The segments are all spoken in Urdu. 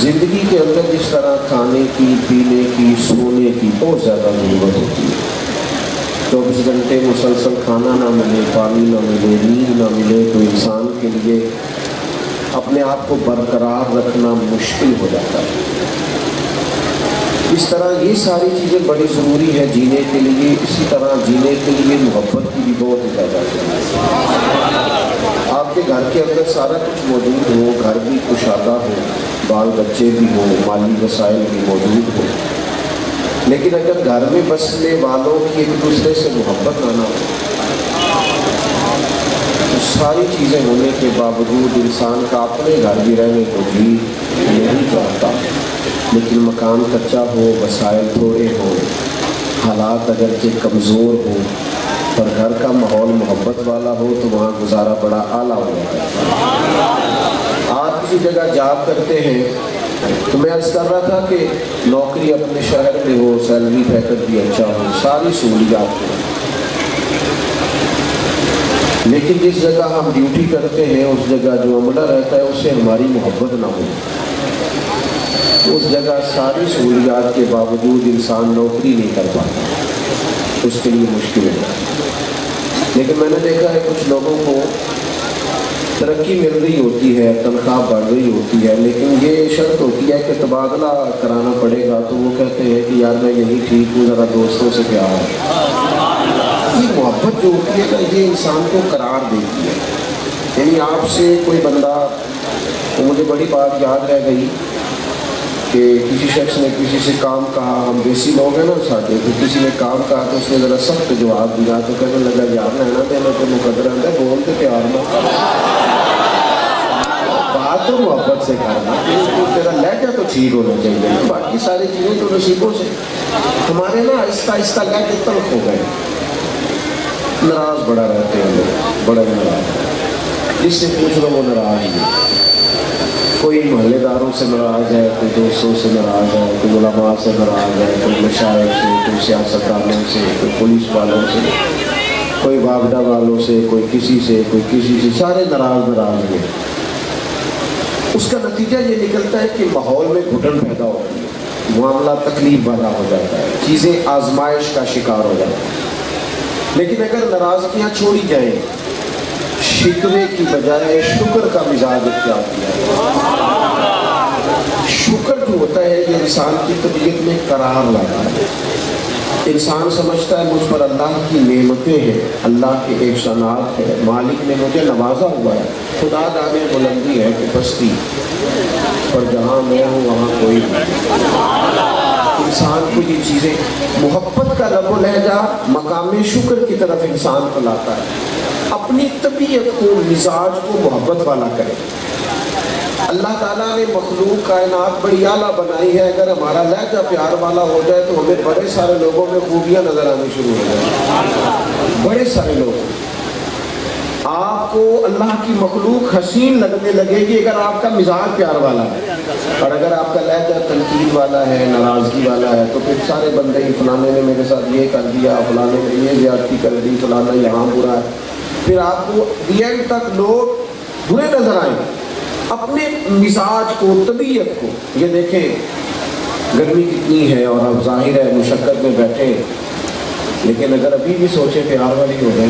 زندگی کے اندر جس طرح کھانے کی، پینے کی، سونے کی بہت زیادہ ضرورت ہوتی ہے. 24 گھنٹے مسلسل کھانا نہ ملے، پانی نہ ملے، نیند نہ ملے تو انسان کے لیے اپنے آپ کو برقرار رکھنا مشکل ہو جاتا ہے. اس طرح یہ ساری چیزیں بڑی ضروری ہے جینے کے لیے. اسی طرح جینے کے لیے محبت کی بھی بہت زیادہ ضرورت ہے. آپ کے گھر کے اندر سارا کچھ موجود ہو، گھر بھی کشادہ ہو، بال بچے بھی ہوں، مالی وسائل بھی موجود ہو، لیکن اگر گھر میں بسنے والوں کی ایک دوسرے سے محبت نہ ہو تو ساری چیزیں ہونے کے باوجود انسان کا اپنے گھر بھی رہنے کو جی نہیں چاہتا. لیکن مکان کچا ہو، وسائل تھوڑے ہوں، حالات اگرچہ کمزور ہوں، پر گھر کا ماحول محبت والا ہو تو وہاں گزارا بڑا اعلیٰ ہو جاتا ہے. آپ کسی جگہ جاب کرتے ہیں تو میں عرض کر رہا تھا کہ نوکری اپنے شہر میں ہو، سیلری پیکج بھی اچھا ہو، ساری سہولیات ہوں، لیکن جس جگہ ہم ڈیوٹی کرتے ہیں اس جگہ جو عملہ رہتا ہے اس سے ہماری محبت نہ ہو تو اس جگہ ساری سہولیات کے باوجود انسان نوکری نہیں کر پاتا، اس کے لیے مشکل ہے. لیکن میں نے دیکھا ہے کچھ لوگوں کو ترقی مل رہی ہوتی ہے، تنخواہ بڑھ رہی ہوتی ہے، لیکن یہ شرط ہوتی ہے کہ تبادلہ کرانا پڑے گا تو وہ کہتے ہیں کہ یار میں یہی ٹھیک ہوں، ذرا دوستوں سے پیار ہے. یہ محبت جو ہوتی ہے نا یہ انسان کو قرار دیتی ہے. یعنی آپ سے کوئی بندہ، تو مجھے بڑی بات یاد رہ گئی کہ کسی شخص نے کسی سے کام کہا، ہم دیسی لوگ ہیں نا ساتھ، تو کسی نے کام کہا تو اس نے ذرا سخت جواب دیا تو کہنے لگا یار لینا دینا تو مقدر ہے، بولتے پیار میں بات تو محبت سے کرنا، تیرا لہجہ تو ٹھیک ہونا چاہیے، باقی ساری چیزیں تو نصیبوں سے. ہمارے نا آہستہ آہستہ لہجے تلخ ہو گئے، ناراض بڑا رہتے ہیں لوگ، بڑا ناراض، جس سے پوچھ لو وہ ناراض ہی ہے. کوئی محلے داروں سے ناراض ہے، کوئی دوستوں سے ناراض ہے، کوئی علماء سے ناراض ہے، کوئی مشائخ سے، کوئی سیاستدانوں سے، کوئی پولیس والوں سے، کوئی واگڈا والوں سے، کوئی کسی سے، سارے ناراض ہیں. اس کا نتیجہ یہ نکلتا ہے کہ ماحول میں گھٹن پیدا ہوتی ہے، معاملہ تکلیف والا ہو جاتا ہے، چیزیں آزمائش کا شکار ہو جاتی ہیں. لیکن اگر ناراضگیاں چھوڑی جائیں، شکوے کی بجائے شکر کا مزاج اختیار کیا جائے، شکر جو ہوتا ہے یہ انسان کی طبیعت میں قرار لاتا ہے. انسان سمجھتا ہے مجھ پر اللہ کی نعمتیں ہیں، اللہ کے احسانات ہیں، مالک نے مجھے نوازا ہوا ہے. خدا جانے بلندی ہے کہ پستی، پر جہاں میں ہوں وہاں کوئی نہیں. انسان کو یہ چیزیں، محبت کا لب و لہجہ مقام شکر کی طرف انسان کو لاتا ہے. اپنی طبیعت کو، مزاج کو محبت والا کرے. اللہ تعالیٰ نے مخلوق کائنات بڑی اعلیٰ بنائی ہے، اگر ہمارا لہجہ پیار والا ہو جائے تو ہمیں بڑے سارے لوگوں میں خوبیاں نظر آنی شروع ہو جائیں. بڑے سارے لوگ، آپ کو اللہ کی مخلوق حسین لگنے لگے گی اگر آپ کا مزاج پیار والا ہے. اور اگر آپ کا لہجہ تنقید والا ہے، ناراضگی والا ہے، تو پھر سارے بندے ہی فلانے نے میرے ساتھ یہ کر دیا، فلانے نے یہ زیادتی کر دی، فلانا یہاں برا ہے، پھر آپ کو اینڈ تک لوگ برے نظر آئیں. اپنے مزاج کو، طبیعت کو، یہ دیکھیں گرمی کتنی ہے اور اب ظاہر ہے مشقت میں بیٹھے، لیکن اگر ابھی بھی سوچے پیار والی ہو گئے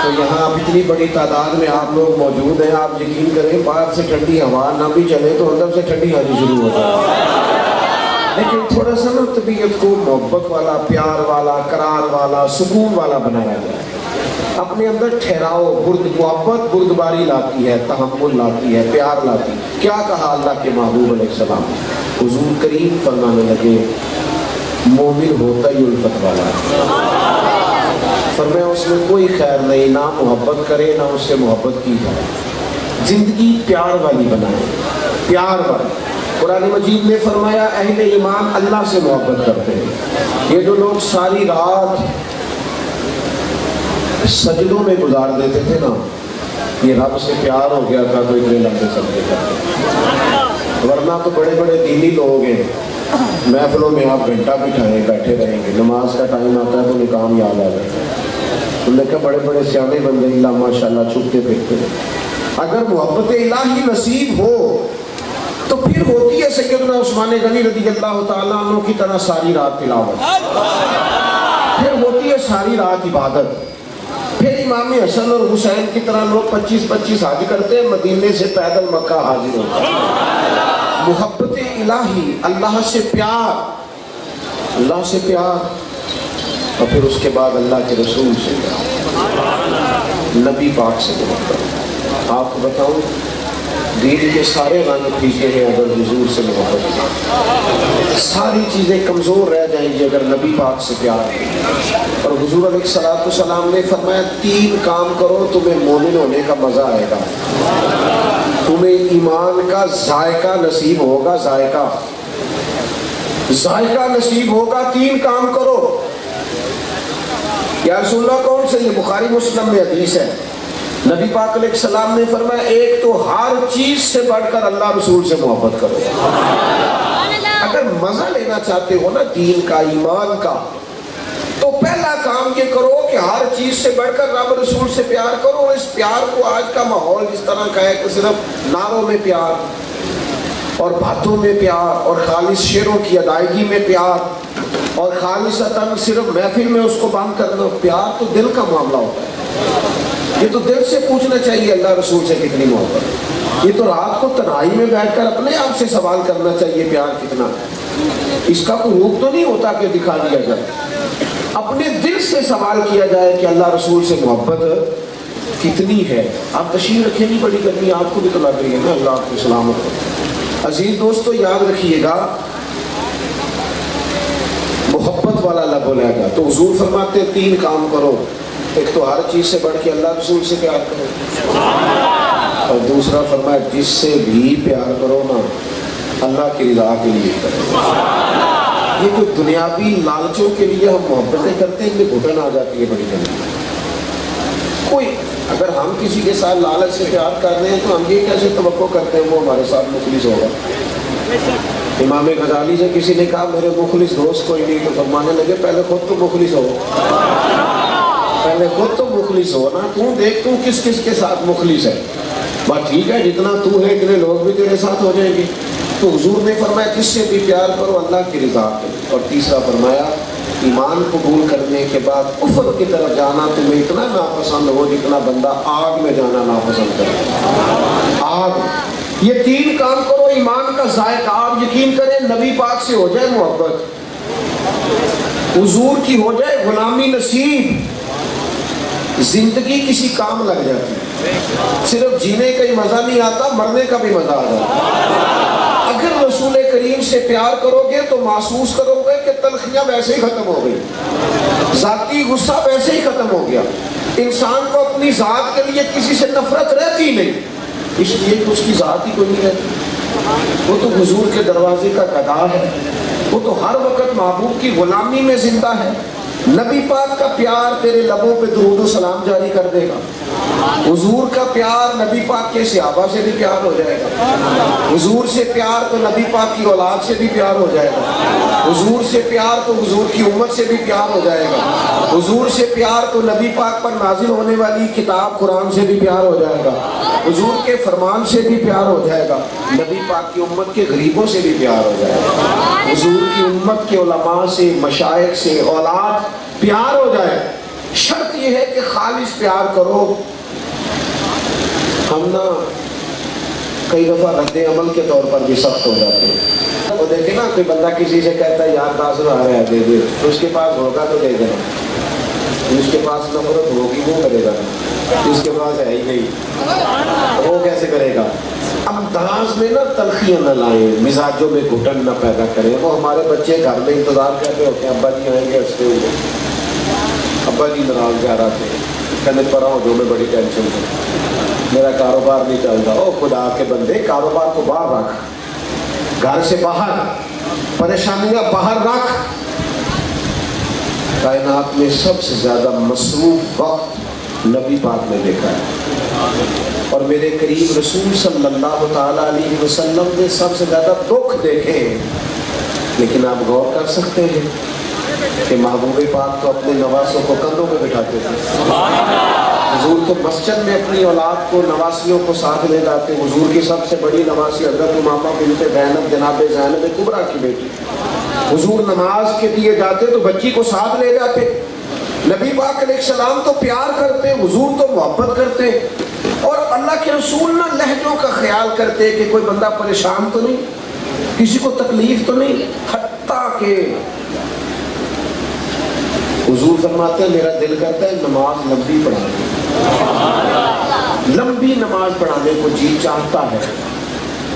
تو یہاں اب اتنی بڑی تعداد میں آپ لوگ موجود ہیں، آپ یقین کریں باہر سے ٹھنڈی ہوا نہ بھی چلے تو اندر سے ٹھنڈی آنی شروع ہو جائے. لیکن تھوڑا سا نا طبیعت کو محبت والا، پیار والا، قرار والا، سکون والا بنایا جائے. اپنے اندر ٹھہراؤ، محبت بردباری لاتی ہے، تحمل لاتی ہے، پیار لاتی ہے. کیا کہا اللہ کے محبوب علیہ السلام؟ حضور کریم فرمانے لگے مومن ہوتا ہی الفت والا ہے. فرمایا اس میں کوئی خیر نہیں، نہ محبت کرے نہ اس سے محبت کی جائے. زندگی پیار والی بنائے، پیار والی. قرآن مجید نے فرمایا اہل ایمان اللہ سے محبت کرتے ہیں. یہ جو لوگ ساری رات سجدوں میں گزار دیتے تھے نا، یہ رب سے پیار ہو گیا تھا تو اتنے لمبے سجدے کرتے. ورنہ تو بڑے بڑے دینی لوگ ہیں، محفلوں میں آپ گھنٹہ بٹھائیں بیٹھے رہیں گے، نماز کا ٹائم آتا ہے تو نکام یاد آ جاتا ہے. انہوں نے کہا بڑے بڑے سیانے بندے اللہ ماشاء اللہ چھپتے پھرتے ہیں. اگر محبت الہی نصیب ہو تو پھر ہوتی ہے سیدنا عثمان غنی رضی اللہ تعالیٰ عنہ کی طرح ساری رات تلاوت، پھر ہوتی ہے ساری رات عبادت، پھر امام حسن اور حسین کی طرح لوگ 25-25 حج کرتے ہیں، مدینے سے پیدل مکہ حاضر ہوتے ہیں۔ محبت الہی، اللہ سے پیار، اللہ سے پیار، اور پھر اس کے بعد اللہ کے رسول سے پیار، نبی پاک سے محبت۔ آپ کو بتاؤں دین کے سارے رنگ پھیکے ہیں اگر حضور سے محبت ہے، ساری چیزیں کمزور رہ جائیں گی اگر نبی پاک سے پیار ہے۔ اور حضور علیہ الصلوۃ والسلام نے فرمایا 3 کام کرو تمہیں مومن ہونے کا مزہ آئے گا، تمہیں ایمان کا ذائقہ نصیب ہوگا، ذائقہ نصیب ہوگا، 3 کام کرو۔ یا رسول اللہ کون سے؟ یہ بخاری مسلم میں حدیث ہے، نبی پاک علیہ السلام نے فرمایا ایک تو ہر چیز سے بڑھ کر اللہ رسول سے محبت کرو۔ اگر مزہ لینا چاہتے ہو نا دین کا، ایمان کا، تو پہلا کام یہ کرو کہ ہر چیز سے بڑھ کر رب رسول سے پیار کرو۔ اور اس پیار کو آج کا ماحول اس طرح کا ہے کہ صرف نعروں میں پیار اور باتوں میں پیار اور خالص شعروں کی ادائیگی میں پیار اور خالصتاً صرف محفل میں اس کو بند کرنا۔ پیار تو دل کا معاملہ ہوتا ہے، یہ تو دل سے پوچھنا چاہیے اللہ رسول سے کتنی محبت۔ یہ تو رات کو تنہائی میں بیٹھ کر اپنے آپ سے سوال کرنا چاہیے پیار کتنا۔ اس کا کوئی روپ تو نہیں ہوتا کہ دکھا دیا جائے، اپنے دل سے سوال کیا جائے کہ اللہ رسول سے محبت کتنی ہے۔ آپ تشریف رکھیں گی، بڑی گرمی آپ کو بھی تو لگ رہی ہے نا، اللہ آپ کی سلامت ہو۔ عزیز دوستو یاد رکھیے گا محبت والا لب لے گا تو حضور فرماتے 3 کام کرو، ایک تو ہر چیز سے بڑھ کے اللہ رسول سے پیار کرو، اور دوسرا فرمایا جس سے بھی پیار کرو نا اللہ کی رضا کے لیے کرو۔ یہ کوئی دنیاوی لالچوں کے لیے ہم محبتیں کرتے ہیں، ان میں گھٹن آ جاتی ہے بڑی جلدی۔ کوئی اگر ہم کسی کے ساتھ لالچ سے پیار کر رہے ہیں تو ہم یہ کیسے توقع کرتے ہیں وہ ہمارے ساتھ مخلص ہوگا؟ امام غزالی سے کسی نے کہا میرے مخلص دوست کوئی نہیں، تو فرمانے لگے پہلے خود تو مخلص ہو، پہلے خود تو مخلص ہو نا، تو دیکھ تو کس کس کے ساتھ مخلص ہے، بات ٹھیک ہے جتنا تو ہے اتنے لوگ بھی تیرے ساتھ ہو جائیں گے۔ تو حضور نے فرمایا جس سے بھی پیار کرو اللہ کی رضا کے، اور تیسرا فرمایا ایمان قبول کرنے کے بعد کفر کی طرف جانا تمہیں اتنا ناپسند ہو جتنا بندہ آگ میں جانا ناپسند کرے، آگ۔ یہ 3 کام کرو، ایمان کا ذائقہ، آپ یقین کریں نبی پاک سے ہو جائے محبت، حضور کی ہو جائے غلامی نصیب، زندگی کسی کام لگ جاتی، صرف جینے کا ہی مزہ نہیں آتا، مرنے کا بھی مزہ آ جاتا۔ اگر رسول کریم سے پیار کرو گے تو محسوس کرو گے کہ تلخیاں ویسے ہی ختم ہو گئی، ذاتی غصہ ویسے ہی ختم ہو گیا، انسان کو اپنی ذات کے لیے کسی سے نفرت رہتی نہیں، اس لیے کہ اس کی ذات ہی کوئی نہیں رہتی۔ وہ تو حضور کے دروازے کا گدا ہے، وہ تو ہر وقت محبوب کی غلامی میں زندہ ہے۔ نبی پاک کا پیار تیرے لبوں پہ درود و سلام جاری کر دے گا، حضور کا پیار نبی پاک کے صحابہ سے بھی پیار ہو جائے گا، حضور سے پیار تو نبی پاک کی اولاد سے بھی پیار ہو جائے گا، حضور سے پیار تو حضور کی امت سے بھی پیار ہو جائے گا، حضور سے پیار تو نبی پاک پر نازل ہونے والی کتاب قرآن سے بھی پیار ہو جائے گا، حضور کے فرمان سے بھی پیار ہو جائے گا، نبی پاک کی امت کے غریبوں سے بھی پیار ہو جائے گا، حضور کی امت کے علماء سے، مشائخ سے، اولاد پیار ہو جائے۔ شرط یہ ہے کہ خالص پیار کرو۔ ہم نا کئی دفعہ رد عمل کے طور پر بھی سخت ہو جاتے ہیں۔ وہ دیکھیں نا کوئی بندہ کسی سے کہتا ہے یار 10 روپے ہے دے دے، تو اس کے پاس ہوگا تو دے دینا، جس کے پاس نفرت ہوگی وہ کرے گا، جس کے پاس ہے ہی نہیں وہ کیسے کرے گا؟ انداز میں نا تلخیاں نہ لائیں، مزاجوں میں گھٹن نہ پیدا کریں۔ وہ ہمارے بچے گھر میں انتظار کر رہے ہوتے ہیں ابا جی آئیں گے، ہنستے ہوئے ابا جی ناراض جا رہا تھے، کہنے پر آؤ جو میں بڑی ٹینشن ہے، میرا کاروبار نہیں چلتا۔ او خدا کے بندے کاروبار کو باہر رکھ، گھر سے باہر، پریشانیاں باہر رکھ۔ کائنات میں سب سے زیادہ مصروف وقت نبی پاک نے دیکھا ہے، اور میرے قریب رسول صلی اللہ تعالیٰ علیہ وسلم نے سب سے زیادہ دکھ دیکھے ہیں۔ لیکن آپ غور کر سکتے ہیں کہ محبوب پاک تو اپنے نواسوں کو کندھوں پہ بٹھاتے تھے، حضور تو مسجد میں اپنی اولاد کو نواسیوں کو ساتھ لے جاتے. حضور کی سب سے بڑی نواسی حضرت امامہ بنت زینب جناب زینب کبریٰ کی بیٹی. حضور نماز کے لیے جاتے تو بچی کو ساتھ لے جاتے. نبی پاک علیہ السلام تو پیار کرتے, حضور تو محبت کرتے, اور اللہ کے رسول نہ لہجوں کا خیال کرتے کہ کوئی بندہ پریشان تو نہیں, کسی کو تکلیف تو نہیں. حتیٰ کہ حضور فرماتے ہیں میرا دل کرتا ہے نماز لمبی پڑھانے, لمبی نماز پڑھانے کو جی چاہتا ہے,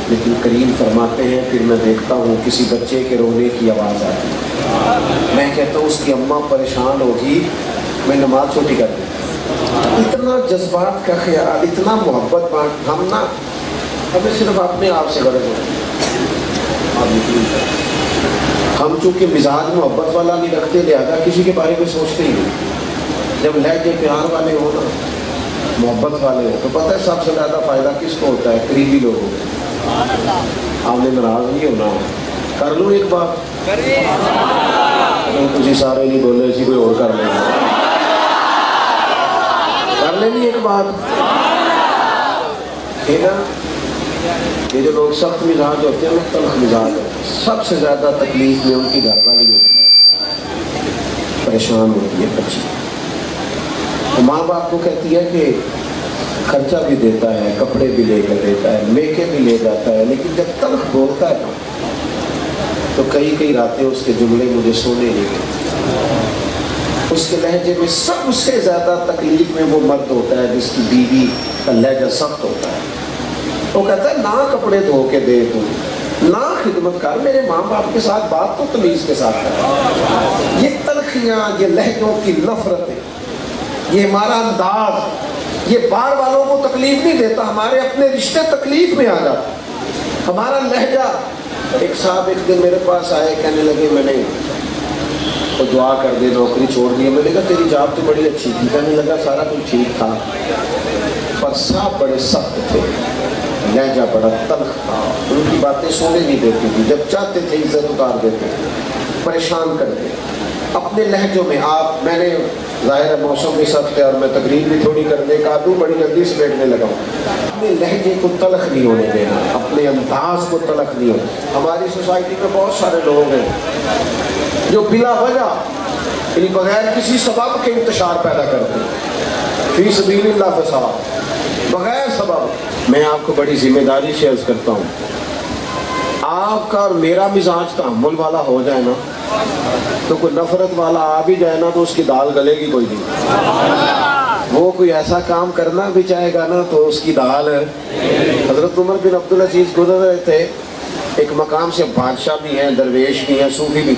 لیکن کریم فرماتے ہیں پھر میں دیکھتا ہوں کسی بچے کے رونے کی آواز آتی ہے, میں کہتا ہوں اس کی اماں پریشان ہوگی, میں نماز چھوٹی کر دوں. اتنا جذبات کا خیال, اتنا محبت بانٹ. ہم نا ہمیں صرف اپنے آپ سے غرض ہوتی ہے. ہم چونکہ مزاج محبت والا نہیں رکھتے لہذا کسی کے بارے میں سوچتے ہی نہیں. جب لہجے پیار والے ہو نا, محبت والے ہو, تو پتہ ہے سب سے زیادہ فائدہ کس کو ہوتا ہے؟ قریبی لوگوں کو. آپ نے ناراض نہیں ہونا, کر لوں ایک بات, تھی سارے نہیں بولے اسی کوئی اور کر لیں, کر لینی ایک بات. ٹھیک ہے, یہ جو لوگ سخت مزاج ہوتے ہیں, تلخ مزاج ہوتے ہیں, سب سے زیادہ تکلیف میں ان کی گھر والی ہوتی ہے, پریشان ہوتی ہے بچی. ماں باپ کو کہتی ہے کہ خرچہ بھی دیتا ہے, کپڑے بھی لے کر دیتا ہے, میکے بھی لے جاتا ہے, لیکن جب تلخ بولتا ہے تو کئی کئی راتیں اس کے جملے مجھے سونے نہیں گئے. اس کے لہجے میں سب سے زیادہ تکلیف میں وہ مرد ہوتا ہے جس کی بیوی کا لہجہ سخت ہوتا ہے. وہ کہتا ہے نہ کپڑے دھو کے دے تو, نہ خدمت کر, میرے ماں باپ کے ساتھ بات تو تمیز کے ساتھ کر. یہ تلخیاں, یہ لہجوں کی نفرتیں, یہ ہمارا انداز, یہ باہر والوں کو تکلیف نہیں دیتا, ہمارے اپنے رشتے تکلیف میں آ جاتے. ہمارا لہجہ. ایک صاحب ایک دن میرے پاس آئے, کہنے لگے میں نے تو دعا کر دے, نوکری چھوڑ دی. میں نے کہا تیری جاب تو بڑی اچھی تھی. کہنے لگا سارا کچھ ٹھیک تھا, پر صاحب بڑے سخت تھے, لہجہ بڑا تلخ تھا, ان کی باتیں سونے نہیں دیتی تھی, جب چاہتے تھے عزت اتار دیتے, پریشان کرتے اپنے لہجوں میں. آپ, میں نے ظاہر موسم بھی سخت ہے اور میں تقریر بھی تھوڑی کرنے کا دوں, بڑی جلدی سے بیٹھنے لگا ہوں. اپنے لہجے کو تلخ نہیں ہونے دینا, اپنے انداز کو تلخ نہیں ہونا. ہماری سوسائٹی میں بہت سارے لوگ ہیں جو بلا وجہ یعنی بغیر کسی سبب کے انتشار پیدا کرتے ہیں, فی سبیل اللہ فساد, بغیر سبب. میں آپ کو بڑی ذمہ داری سے عرض کرتا ہوں, آپ کا اور میرا مزاج تحمل والا ہو جائے نا, تو کوئی نفرت والا آ بھی جائے نا تو اس کی دال گلے گی کوئی نہیں. وہ کوئی ایسا کام کرنا بھی چاہے گا نا تو اس کی دال ہے. حضرت عمر بن عبدالعزیز گزر رہے تھے, ایک مقام سے بادشاہ بھی ہیں, درویش بھی ہیں, صوفی بھی.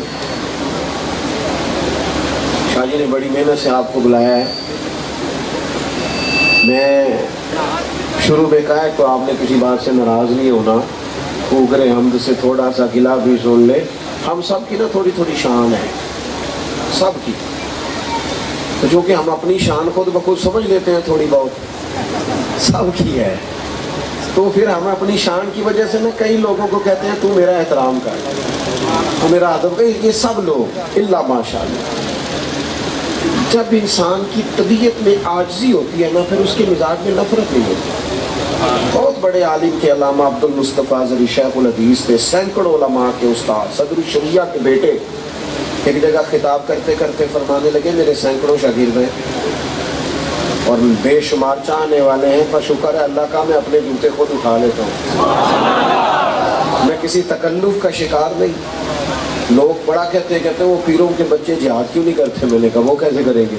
شاہ جی نے بڑی محنت سے آپ کو بلایا ہے. میں شروع میں کہا ہے تو آپ نے کسی بات سے ناراض نہیں ہونا, اوگرے حمد سے تھوڑا سا گلا بھی سن لے. ہم سب کی نا تھوڑی تھوڑی شان ہے, سب کی, جو کہ ہم اپنی شان خود بخود سمجھ لیتے ہیں تھوڑی بہت, سب کی ہے. تو پھر ہم اپنی شان کی وجہ سے نا کئی لوگوں کو کہتے ہیں تو میرا احترام کر, تو میرا ادب. یہ سب لوگ الا ماشاء اللہ. جب انسان کی طبیعت میں عاجزی ہوتی ہے نا, پھر اس کے مزاج میں نفرت نہیں ہوتی. بہت بڑے عالم کے علامہ عبد المصطفیٰ ذری شیخ الحدیث تھے, سینکڑوں علماء کے استاد, صدر الشریعہ کے بیٹے. ایک جگہ خطاب کرتے کرتے فرمانے لگے میرے سینکڑوں شاگرد ہیں اور بے شمار چاہنے والے ہیں, پر شکر ہے اللہ کا میں اپنے جوتے خود اٹھا لیتا ہوں, میں کسی تکلف کا شکار نہیں. لوگ بڑا کہتے ہیں وہ پیروں کے بچے جہاد کیوں نہیں کرتے. میں نے کہا وہ کیسے کریں گے,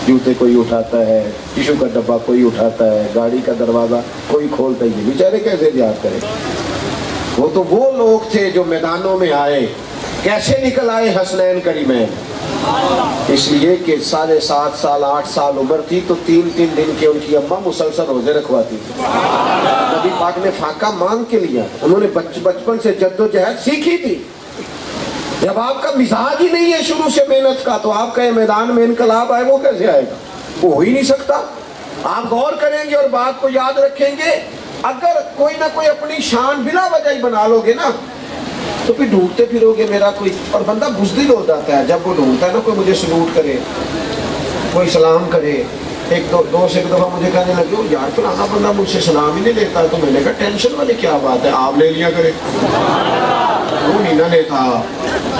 جوتے کوئی اٹھاتا ہے, ٹیشو کا ڈبہ کوئی اٹھاتا ہے, گاڑی کا دروازہ کوئی کھولتا ہی نہیں, بیچارے کیسے جہاد کریں. وہ تو وہ لوگ تھے جو میدانوں میں آئے, کیسے نکل آئے حسنین کریمین. اس لیے کہ 7.5 سال 8 سال عمر تھی تو 3 دن کے ان کی اماں مسلسل روزے رکھواتی تھی. نبی پاک نے فاقہ مانگ کے لیا, انہوں نے بچپن سے جد و جہد سیکھی تھی. جب آپ کا مزاج ہی نہیں ہے شروع سے محنت کا, تو آپ کا میدان میں انقلاب آئے وہ کیسے آئے گا؟ وہ ہو ہی نہیں سکتا. آپ غور کریں گے اور بات کو یاد رکھیں گے, اگر کوئی نہ کوئی اپنی شان بلا وجہ ہی بنا لو گے نا تو پھر ڈھونڈتے پھرو گے میرا کوئی, اور بندہ بزدل ہو جاتا ہے جب وہ ڈھونڈتا ہے نا کوئی مجھے سلوٹ کرے, کوئی سلام کرے, ایک دوست ایک دفعہ مجھے کہنے لگے یار فلانا بندہ مجھ سے سلام ہی نہیں لیتا. تو میں نے کہا ٹینشن والی کیا بات ہے, آپ لے لیا کرے. وہ نہیں نہ لیتا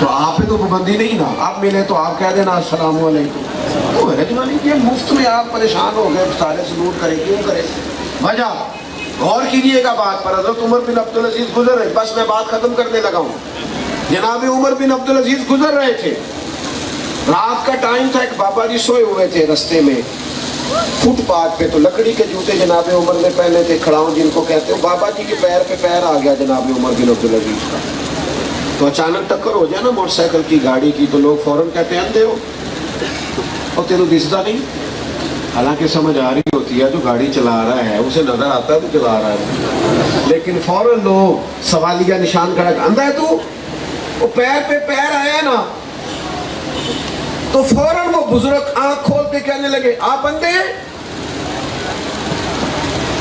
تو آپ پہ تو پابندی نہیں نا, آپ ملے تو آپ کہہ دینا السلام علیکم. تو میں نے تو نہیں, یہ مفت میں آپ پریشان ہو گئے, سارے سلوٹ کرے کیوں کرے. وجہ غور کیجیے گا بات پر. حضرت عمر بن عبدالعزیز گزر رہے, بس میں بات ختم کرنے لگا ہوں. جناب عمر بن عبدالعزیز گزر رہے تھے, رات کا ٹائم تھا, ایک بابا جی سوئے ہوئے تھے رستے میں فٹ پاتھ پہ. تو لکڑی کے جوتے جناب عمر نے پہنے تھے, کھڑاؤں جن کو کہتے ہیں. بابا جی کے پیر پہ پیر آ گیا جناب عمر بن عبدالعزیز کا. تو اچانک ٹکر ہو جائے نا موٹر سائیکل کی گاڑی کی, تو لوگ فوراً کہتے ہیں اندھے ہو اور تیرے دستا نہیں. حالانکہ سمجھ آ رہی ہوتی ہے جو گاڑی چلا رہا ہے اسے نظر آتا ہے تو چلا رہا ہے, لیکن فوراً لوگ سوالیہ نشان کھڑا کر اندھا ہے تو. وہ پیر پہ پیر آیا نا تو فوراً وہ بزرگ آنکھ کھول کے کہنے لگے آپ اندھے ہیں.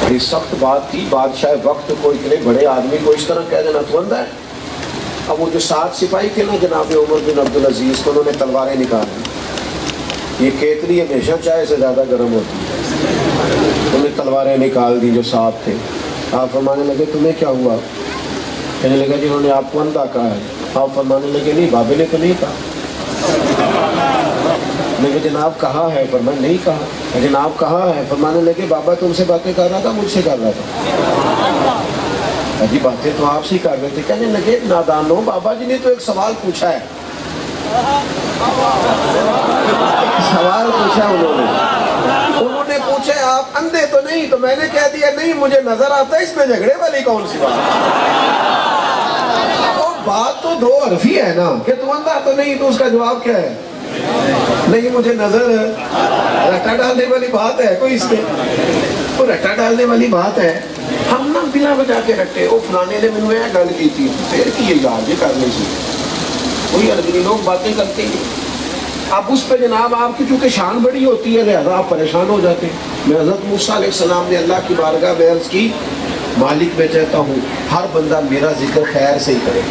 بڑی سخت بات تھی. بادشاہ وقت کو اتنے بڑے آدمی کو اس طرح کہہ دینا تو اندھا ہے. اب وہ جو 7 سپاہی تھے نا جناب عمر بن عبدالعزیز کو, انہوں نے تلواریں نکال دی. یہ کیتلی ہمیشہ چائے سے زیادہ گرم ہوتی ہے. انہوں نے تلواریں نکال دی جو 7 تھے. آپ فرمانے لگے تمہیں کیا ہوا؟ کہنے لگا جنہوں نے آپ کو اندھا کہا ہے. آپ فرمانے لگے نہیں, بابے نے تو نہیں کہا. میں نے جناب کہا ہے. فرمایا نہیں کہا. جناب کہا ہے. فرمانے لگے بابا تم سے باتیں کر رہا تھا مجھ سے کر رہا تھا. جی باتیں تو آپ سے کر رہے تھے. کہنے لگے نادانو, بابا جی نے تو ایک سوال پوچھا ہے. سوال پوچھا انہوں نے پوچھا آپ اندھے تو نہیں, تو میں نے کہہ دیا نہیں مجھے نظر آتا ہے. اس میں جھگڑے والی کون سی بات ہے؟ بات تو 2 حرفی ہے نا کہ تم اندھا تو نہیں, تو اس کا جواب کیا ہے؟ نہیں مجھے نظر. رٹا ڈالنے والی بات ہے کوئی اس میں, وہ رٹا ڈالنے والی بات ہے. ہم نا بلا بجا کے رٹے, وہ فلانے نے مجھے یہ گل کی تھی, پھر کی یہ یاد یہ کرنی سی. کوئی عربی لوگ باتیں کرتے ہیں. اب اس پہ جناب آپ کی چونکہ شان بڑی ہوتی ہے لہذا آپ پریشان ہو جاتے ہیں. میں حضرت موسیٰ علیہ السلام نے اللہ کی بارگاہ میں عرض کی مالک میں چاہتا ہوں ہر بندہ میرا ذکر خیر سے ہی کرے,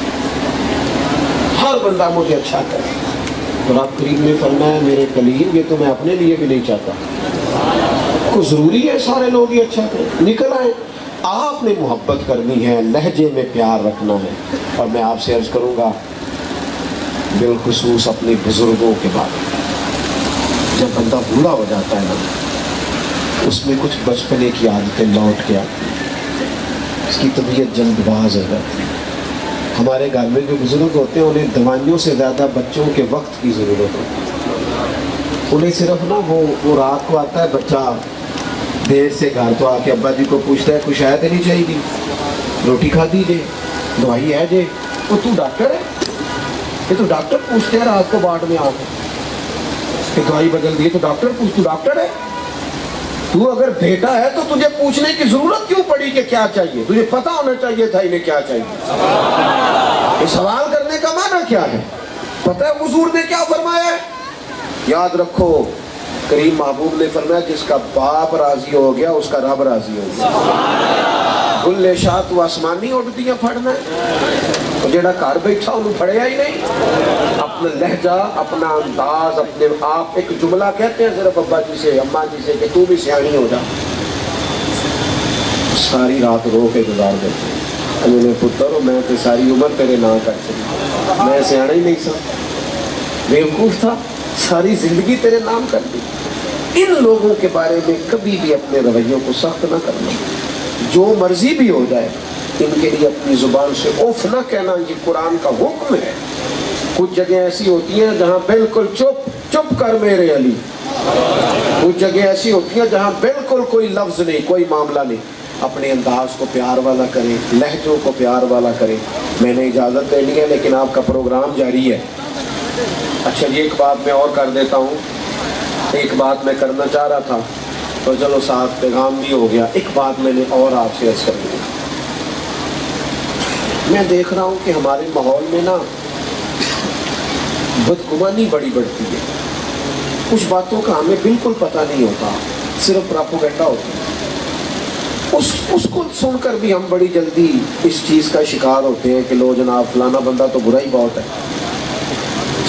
ہر بندہ مجھے اچھا کرے. اور آپ کریم نے فرمایا میرے کلیم یہ تو میں اپنے لیے بھی نہیں چاہتا, کوئی ضروری ہے سارے لوگ ہی اچھا کریں. نکل آئے. آپ نے محبت کرنی ہے, لہجے میں پیار رکھنا ہے. اور میں آپ سے عرض کروں گا بالخصوص اپنے بزرگوں کے بارے میں, جب بندہ بوڑھا ہو جاتا ہے نا اس میں کچھ بچپنے کی عادتیں لوٹ کے آتی ہیں, اس کی طبیعت جلد باز ہو جاتی ہے. ہمارے گھر میں جو بزرگ ہوتے ہیں انہیں دوائیوں سے زیادہ بچوں کے وقت کی ضرورت ہوتی ہے. انہیں صرف نا وہ رات کو آتا ہے بچہ دیر سے گھر, تو آ کے ابا جی کو پوچھتا ہے کچھ ہے تو نہیں چاہیے, روٹی کھا دیجیے, دوائی ہے جے. تو ڈاکٹر ہے, یہ تو ڈاکٹر پوچھتے ہیں رات کو باٹ میں آ کے کہ دوائی بدل دی, تو ڈاکٹر پوچھ, تو ڈاکٹر ہے. تو اگر بیٹا ہے تو تجھے پوچھنے کی ضرورت کیوں پڑی کہ کیا چاہیے؟ تجھے پتا ہونا چاہیے تھا انہیں کیا چاہیے. یہ سوال کرنے کا معنی کیا ہے؟ پتہ ہے حضور نے کیا فرمایا ہے؟ یاد رکھو کریم محبوب نے فرمایا جس کا باپ راضی ہو گیا اس کا رب راضی ہو گیا. گلے شاہ تو آسمانی اڑدیاں پھڑنا ہے, جیڑا گھر بیٹھا انہوں پڑھیا ہی نہیں. اپنا لہجہ, اپنا انداز, اپنے آپ ایک جملہ کہتے ہیں صرف ابا جی سے اماں جی سے کہ تو بھی سیانی ہو جا, ساری رات رو کے گزار دیتے ہیں. انہوں نے پتر میں تو ساری عمر تیرے نام کر چکی, میں سیانا ہی نہیں سا, بیوقوف تھا, ساری زندگی تیرے نام کر دی. ان لوگوں کے بارے میں کبھی بھی اپنے رویوں کو سخت نہ کرنا, جو مرضی بھی ہو جائے ان کے لیے اپنی زبان سے اوف نہ کہنا, یہ قرآن کا حکم ہے. کچھ جگہ ایسی ہوتی ہیں جہاں بالکل چپ چپ کر میرے علی, کچھ جگہ ایسی ہوتی ہیں جہاں بالکل کوئی لفظ نہیں, کوئی معاملہ نہیں. اپنے انداز کو پیار والا کریں, لہجوں کو پیار والا کریں. میں نے اجازت دے لی ہے لیکن آپ کا پروگرام جاری ہے. اچھا جی ایک بات میں اور کر دیتا ہوں, ایک بات میں کرنا چاہ رہا تھا تو چلو ساتھ پیغام بھی ہو گیا. ایک بات میں نے اور آپ سے عرض کر دی. میں دیکھ رہا ہوں کہ ہمارے ماحول میں نا بدگمانی بڑی بڑھتی ہے. کچھ باتوں کا ہمیں بالکل پتہ نہیں ہوتا, صرف پراپوگنڈا ہوتا ہے. اس کو سن کر بھی ہم بڑی جلدی اس چیز کا شکار ہوتے ہیں کہ لو جناب فلانا بندہ تو برا ہی بہت ہے.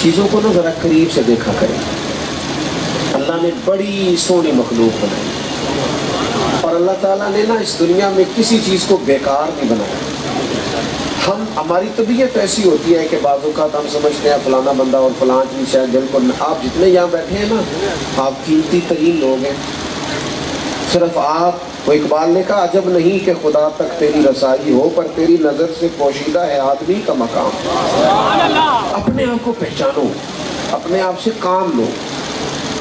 چیزوں کو نا ذرا قریب سے دیکھا کریں. اللہ اللہ نے بڑی سونی مخلوق بنائی، اور اللہ تعالیٰ نے نا اس دنیا میں کسی چیز کو بیکار نہیں بنایا۔ ہماری طبیعت ایسی ہوتی ہے کہ بعض اوقات ہم سمجھتے ہیں فلانا بندہ اور فلاں چیز شاید بالکل، آپ جتنے یہاں بیٹھے ہیں نا آپ قیمتی ترین لوگ ہیں، صرف آپ، وہ اقبال نے کہا عجب نہیں کہ خدا تک تیری رسائی ہو، پر تیری نظر سے پوشیدہ ہے آدمی کا مقام۔ اپنے آپ کو پہچانو، اپنے آپ سے کام لو،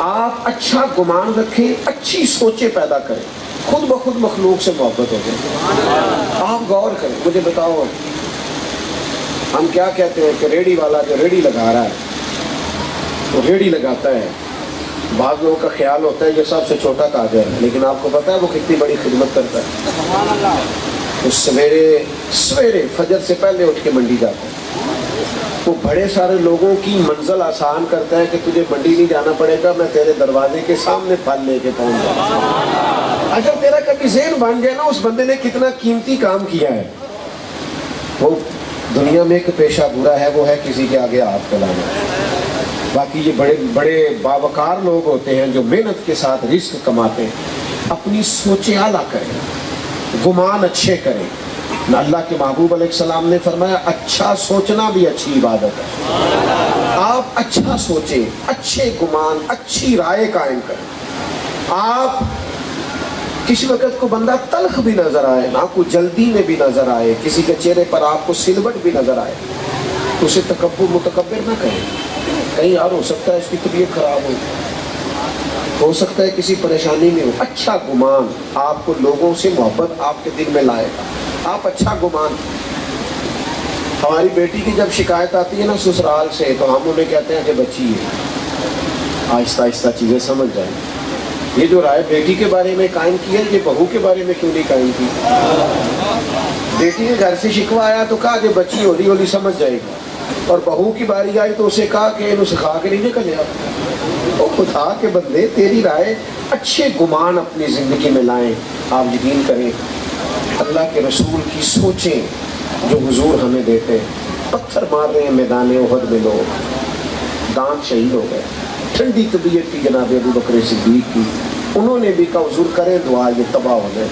آپ اچھا گمان رکھیں، اچھی سوچیں پیدا کریں، خود بخود مخلوق سے محبت ہو جائے۔ آپ غور کریں، مجھے بتاؤ ہم کیا کہتے ہیں کہ ریڑھی والا جو ریڑھی لگا رہا ہے وہ ریڑھی لگاتا ہے، بعض لوگوں کا خیال ہوتا ہے یہ سب سے چھوٹا تاجر ہے، لیکن آپ کو پتہ ہے وہ کتنی بڑی خدمت کرتا ہے۔ وہ سویرے فجر سے پہلے اٹھ کے منڈی جاتا ہے، وہ بڑے سارے لوگوں کی منزل آسان کرتا ہے کہ تجھے منڈی نہیں جانا پڑے گا، میں تیرے دروازے کے سامنے پھل لے کے پہنچ جاؤں۔ اگر تیرا کبھی ذہن بن جائے نا اس بندے نے کتنا قیمتی کام کیا ہے، وہ دنیا میں ایک پیشہ برا ہے وہ ہے کسی کے آگے ہاتھ پھیلانا۔ باقی یہ بڑے بڑے باوقار لوگ ہوتے ہیں جو محنت کے ساتھ رزق کماتے ہیں، اپنی سوچیں اعلیٰ کریں، گمان اچھے کریں۔ اللہ کے محبوب علیہ السلام نے فرمایا اچھا سوچنا بھی اچھی عبادت ہے۔ آپ اچھا سوچیں، اچھے گمان، اچھی رائے قائم کریں۔ آپ کسی وقت کو بندہ تلخ بھی نظر آئے، آپ کو جلدی میں بھی نظر آئے، کسی کے چہرے پر آپ کو سلوٹ بھی نظر آئے، تو اسے متکبر نہ کریں۔ کہیں یار ہو سکتا ہے اس کی طبیعت خراب ہو سکتا ہے کسی پریشانی میں ہو۔ اچھا گمان آپ کو لوگوں سے محبت آپ کے دل میں لائے گا۔ آپ اچھا گمان، ہماری بیٹی کی جب شکایت آتی ہے نا سسرال سے تو ہم انہیں کہتے ہیں کہ بچی ہے، آہستہ آہستہ چیزیں سمجھ جائیں۔ یہ جو رائے بیٹی کے بارے میں قائم کی ہے یہ بہو کے بارے میں کیوں نہیں قائم کی؟ بیٹی نے گھر سے شکوہ آیا تو کہا کہ بچی ہولی ہولی سمجھ جائے گی، اور بہو کی باری آئی تو اسے کہا کہ انہوں سکھا کے نہیں نکل آپ۔ تو خدا کے بندے تیری رائے، اچھے گمان اپنی زندگی میں لائیں۔ آپ یقین کریں اللہ کے رسول کی سوچیں جو حضور ہمیں دیتے ہیں۔ پتھر مار رہے ہیں میدان احد میں لوگ، دانت شہید ہو گئے، ٹھنڈی طبیعت کی جناب ابو بکر صدیق کی، انہوں نے بھی کہا حضور کریں دعا یہ تباہ ہو جائے،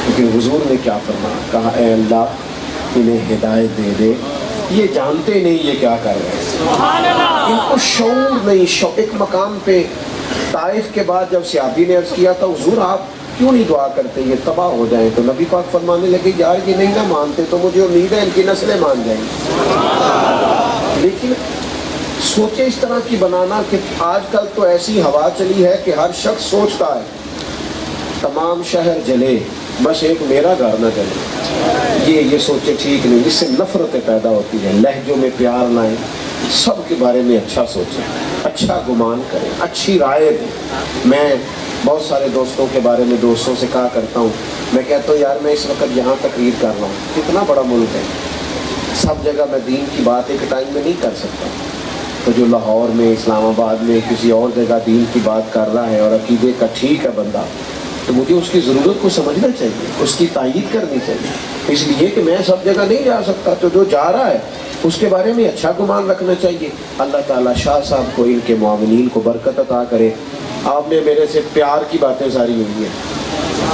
لیکن حضور نے کیا فرمایا؟ کہا اے اللہ انہیں ہدایت دے دے، یہ جانتے نہیں یہ کیا کر رہے ہیں، ان کو شعور نہیں۔ ایک مقام پہ طائف کے بعد جب صحابی نے عرض کیا تھا حضور آپ کیوں نہیں دعا کرتے یہ تباہ ہو جائیں، تو نبی پاک فرمانے لگے یار یہ نہیں نہ مانتے تو مجھے امید ہے ان کی نسلیں مان جائیں گی۔ لیکن سوچیں اس طرح کی بنانا کہ آج کل تو ایسی ہوا چلی ہے کہ ہر شخص سوچتا ہے تمام شہر جلے بس ایک میرا گھر نہ جلے۔ یہ سوچیں ٹھیک نہیں، اس سے نفرتیں پیدا ہوتی ہیں۔ لہجوں میں پیار لائیں، سب کے بارے میں اچھا سوچیں، اچھا گمان کریں، اچھی رائے دیں۔ میں بہت سارے دوستوں کے بارے میں دوستوں سے کہا کرتا ہوں، میں کہتا ہوں یار میں اس وقت یہاں تقریر کر رہا ہوں، کتنا بڑا ملک ہے، سب جگہ میں دین کی بات ایک ٹائم میں نہیں کر سکتا، تو جو لاہور میں، اسلام آباد میں، کسی اور جگہ دین کی بات کر رہا ہے اور عقیدے کا ٹھیک ہے بندہ، تو مجھے اس کی ضرورت کو سمجھنا چاہیے، اس کی تائید کرنی چاہیے، اس لیے کہ میں سب جگہ نہیں جا سکتا، تو جو جا رہا ہے اس کے بارے میں اچھا گمان رکھنا چاہیے۔ اللہ تعالیٰ شاہ صاحب کو، ان کے معاونین کو برکت عطا کرے۔ آپ نے میرے سے پیار کی باتیں ساری ہوئی ہیں،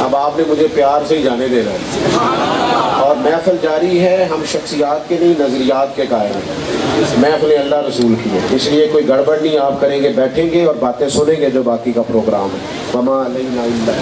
اب آپ نے مجھے پیار سے ہی جانے دینا ہے، اور محفل جاری ہے، ہم شخصیات کے نہیں نظریات کے قائل ہیں، محفل اللہ رسول کی ہے، اس لیے کوئی گڑبڑ نہیں آپ کریں گے، بیٹھیں گے اور باتیں سنیں گے جو باقی کا پروگرام ہے۔ وما علینا الا